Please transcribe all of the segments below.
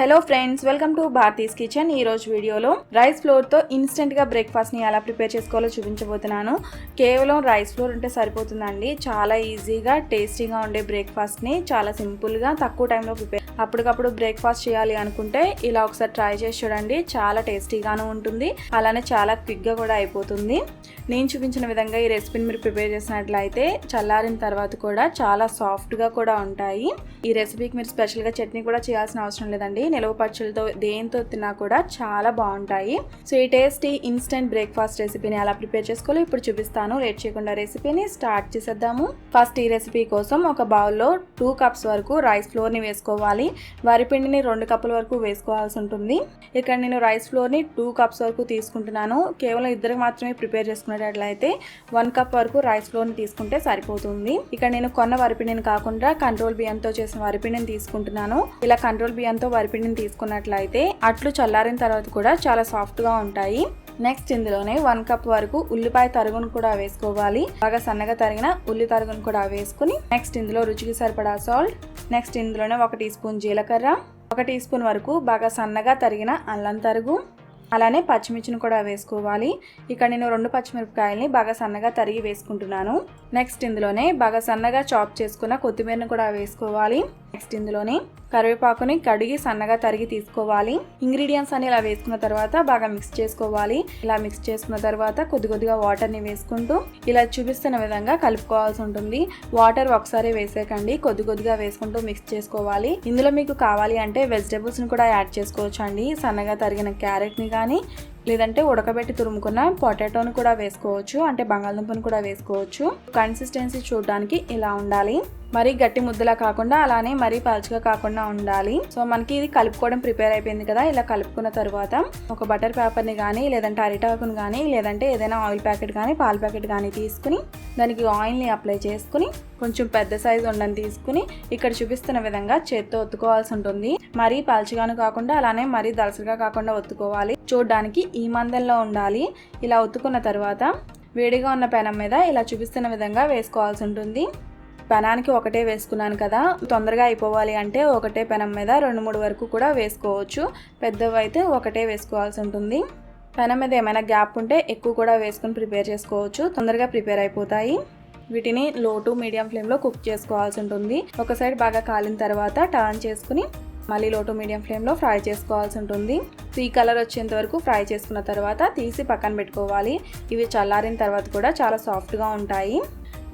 Hello friends, welcome to Bharati's kitchen. ఈ రోజు వీడియోలో రైస్ ఫ్లోర్తో ఇన్స్టెంట్గా బ్రేక్ఫాస్ట్ని ఎలా ప్రిపేర్ చేసుకోవాలో చూపించబోతున్నాను. కేవలం రైస్ ఫ్లోర్ ఉంటే సరిపోతుందండి. చాలా ఈజీగా టేస్టీగా ఉండే బ్రేక్ఫాస్ట్ని చాలా సింపుల్గా తక్కువ టైంలో అప్పటికప్పుడు బ్రేక్ఫాస్ట్ చేయాలి అనుకుంటే ఇలా ఒకసారి ట్రై చేసి చూడండి. చాలా టేస్టీగాను ఉంటుంది, అలానే చాలా క్విక్గా కూడా అయిపోతుంది. నేను చూపించిన విధంగా ఈ రెసిపీని మీరు ప్రిపేర్ చేసినట్లయితే చల్లారిన తర్వాత కూడా చాలా సాఫ్ట్గా కూడా ఉంటాయి. ఈ రెసిపీకి మీరు స్పెషల్గా చట్నీ కూడా చేయాల్సిన అవసరం లేదండి. నిలవ పచ్చళ్ళతో దేంతో తిన్నా కూడా చాలా బాగుంటాయి. సో ఈ టేస్టీ ఇన్స్టెంట్ బ్రేక్ఫాస్ట్ రెసిపీని ఎలా ప్రిపేర్ చేసుకోవాలో ఇప్పుడు చూపిస్తాను. లేట్ చేయకుండా రెసిపీని స్టార్ట్ చేసేద్దాము. ఫస్ట్ ఈ రెసిపీ కోసం ఒక బౌల్లో 2 కప్స్ వరకు రైస్ ఫ్లోర్ని వేసుకోవాలి. వరిపిండిని 2 కప్పుల వరకు వేసుకోవాల్సి ఉంటుంది. ఇక్కడ నేను రైస్ ఫ్లోర్ని 2 కప్స్ వరకు తీసుకుంటున్నాను. కేవలం ఇద్దరికి మాత్రమే ప్రిపేర్ చేసుకునేటట్లయితే 1 కప్ వరకు రైస్ ఫ్లోర్ని తీసుకుంటే సరిపోతుంది. ఇక్కడ నేను కొన్న వరిపిండిని కాకుండా కంట్రోల్ బియ్యంతో చేసిన వరిపిండిని తీసుకుంటున్నాను. ఇలా కంట్రోల్ బియ్యంతో వరిపిండిని తీసుకున్నట్లయితే అట్లు చల్లారిన తర్వాత కూడా చాలా సాఫ్ట్గా ఉంటాయి. నెక్స్ట్ ఇందులోనే 1 కప్ వరకు ఉల్లిపాయ తరుగును కూడా వేసుకోవాలి. బాగా సన్నగా తరిగిన ఉల్లి తరుగును కూడా వేసుకుని నెక్స్ట్ ఇందులో రుచికి సరిపడా సాల్ట్, నెక్స్ట్ ఇందులోనే 1 టీ స్పూన్ జీలకర్ర, 1 టీ స్పూన్ వరకు బాగా సన్నగా తరిగిన అల్లం తరుగు, అలానే పచ్చిమిర్చిని కూడా వేసుకోవాలి. ఇక్కడ నేను 2 పచ్చిమిరపకాయలని బాగా సన్నగా తరిగి వేసుకుంటున్నాను. నెక్స్ట్ ఇందులోనే బాగా సన్నగా చాప్ చేసుకున్న కొత్తిమీరని కూడా వేసుకోవాలి. నెక్స్ట్ ఇందులోనే కరివేపాకుని కడిగి సన్నగా తరిగి తీసుకోవాలి. ఇంగ్రీడియంట్స్ అని ఇలా వేసుకున్న తర్వాత బాగా మిక్స్ చేసుకోవాలి. ఇలా మిక్స్ చేసుకున్న తర్వాత కొద్దిగా వాటర్ని వేసుకుంటూ ఇలా చూపిస్తున్న విధంగా కలుపుకోవాల్సి ఉంటుంది. వాటర్ ఒకసారి వేసేకండి, కొద్దిగా వేసుకుంటూ మిక్స్ చేసుకోవాలి. ఇందులో మీకు కావాలి అంటే వెజిటేబుల్స్ని కూడా యాడ్ చేసుకోవచ్చు అండి. సన్నగా తరిగిన క్యారెట్ని కానీ లేదంటే ఉడకబెట్టి తురుముకున్న పొటాటోని కూడా వేసుకోవచ్చు, అంటే బంగాళదుంపను కూడా వేసుకోవచ్చు. కన్సిస్టెన్సీ చూడడానికి ఇలా ఉండాలి. మరీ గట్టి ముద్దలా కాకుండా అలానే మరీ పలుచగా కాకుండా ఉండాలి. సో మనకి ఇది కలుపుకోవడం ప్రిపేర్ అయిపోయింది కదా. ఇలా కలుపుకున్న తర్వాత ఒక బటర్ పేపర్ని కానీ లేదంటే అరిటాకుని కానీ లేదంటే ఏదైనా ఆయిల్ ప్యాకెట్ కానీ పాల ప్యాకెట్ కానీ తీసుకుని దానికి ఆయిల్ని అప్లై చేసుకుని కొంచెం పెద్ద సైజు ఉండని తీసుకుని ఇక్కడ చూపిస్తున్న విధంగా చేత్తో ఒత్తుకోవాల్సి ఉంటుంది. మరీ పలుచగాను కాకుండా అలానే మరీ దలసగా కాకుండా ఒత్తుకోవాలి. చూడడానికి ఈ మందంలో ఉండాలి. ఇలా ఒత్తుకున్న తర్వాత వేడిగా ఉన్న పెనం మీద ఇలా చూపిస్తున్న విధంగా వేసుకోవాల్సి ఉంటుంది. పెనానికి ఒకటే వేసుకున్నాను కదా, తొందరగా అయిపోవాలి అంటే ఒకటే పెనం మీద 2-3 వరకు కూడా వేసుకోవచ్చు. పెద్దవి అయితే ఒకటే వేసుకోవాల్సి ఉంటుంది. పెనం మీద ఏమైనా గ్యాప్ ఉంటే ఎక్కువ కూడా వేసుకుని ప్రిపేర్ చేసుకోవచ్చు, తొందరగా ప్రిపేర్ అయిపోతాయి. వీటిని లో టు మీడియం ఫ్లేమ్లో కుక్ చేసుకోవాల్సి ఉంటుంది. ఒక సైడ్ బాగా కాలిన తర్వాత టర్న్ చేసుకుని మళ్ళీ లో టు మీడియం ఫ్లేమ్లో ఫ్రై చేసుకోవాల్సి ఉంటుంది. ఈ కలర్ వచ్చేంత వరకు ఫ్రై చేసుకున్న తర్వాత తీసి పక్కన పెట్టుకోవాలి. ఇవి చల్లారిన తర్వాత కూడా చాలా సాఫ్ట్గా ఉంటాయి.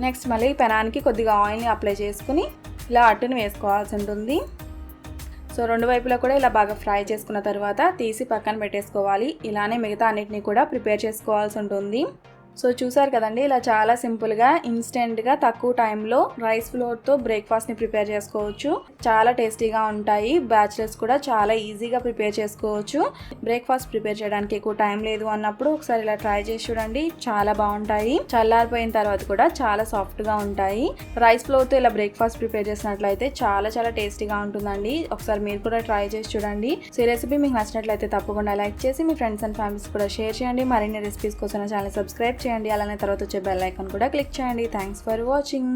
నెక్స్ట్ మళ్ళీ పెనానికి కొద్దిగా ఆయిల్ని అప్లై చేసుకుని ఇలా అట్టుని వేసుకోవాల్సి ఉంటుంది. సో 2 వైపులా కూడా ఇలా బాగా ఫ్రై చేసుకున్న తర్వాత తీసి పక్కన పెట్టేసుకోవాలి. ఇలానే మిగతా అన్నిటిని కూడా ప్రిపేర్ చేసుకోవాల్సి ఉంటుంది. సో చూసారు కదండి, ఇలా చాలా సింపుల్గా ఇన్స్టెంట్గా తక్కువ టైంలో రైస్ ఫ్లోర్తో బ్రేక్ఫాస్ట్ని ప్రిపేర్ చేసుకోవచ్చు. చాలా టేస్టీగా ఉంటాయి. బ్యాచిలర్స్ కూడా చాలా ఈజీగా ప్రిపేర్ చేసుకోవచ్చు. బ్రేక్ఫాస్ట్ ప్రిపేర్ చేయడానికి ఎక్కువ టైం లేదు అన్నప్పుడు ఒకసారి ఇలా ట్రై చేసి చూడండి, చాలా బాగుంటాయి. చల్లారిపోయిన తర్వాత కూడా చాలా సాఫ్ట్గా ఉంటాయి. రైస్ ఫ్లోర్తో ఇలా బ్రేక్ఫాస్ట్ ప్రిపేర్ చేసినట్లయితే చాలా టేస్టీగా ఉంటుందండి. ఒకసారి మీరు కూడా ట్రై చేసి చూడండి. సో ఈ రెసిపీ మీకు నచ్చినట్లయితే తప్పకుండా లైక్ చేసి మీ ఫ్రెండ్స్ అండ్ ఫ్యామిలీస్ కూడా షేర్ చేయండి. మరిన్ని రెసిపీస్ కోసం ఛానల్ సబ్స్క్రైబ్ చేయండి. అలానే తర్వాత వచ్చే బెల్ ఐకాన్ కూడా క్లిక్ చేయండి. Thanks for watching.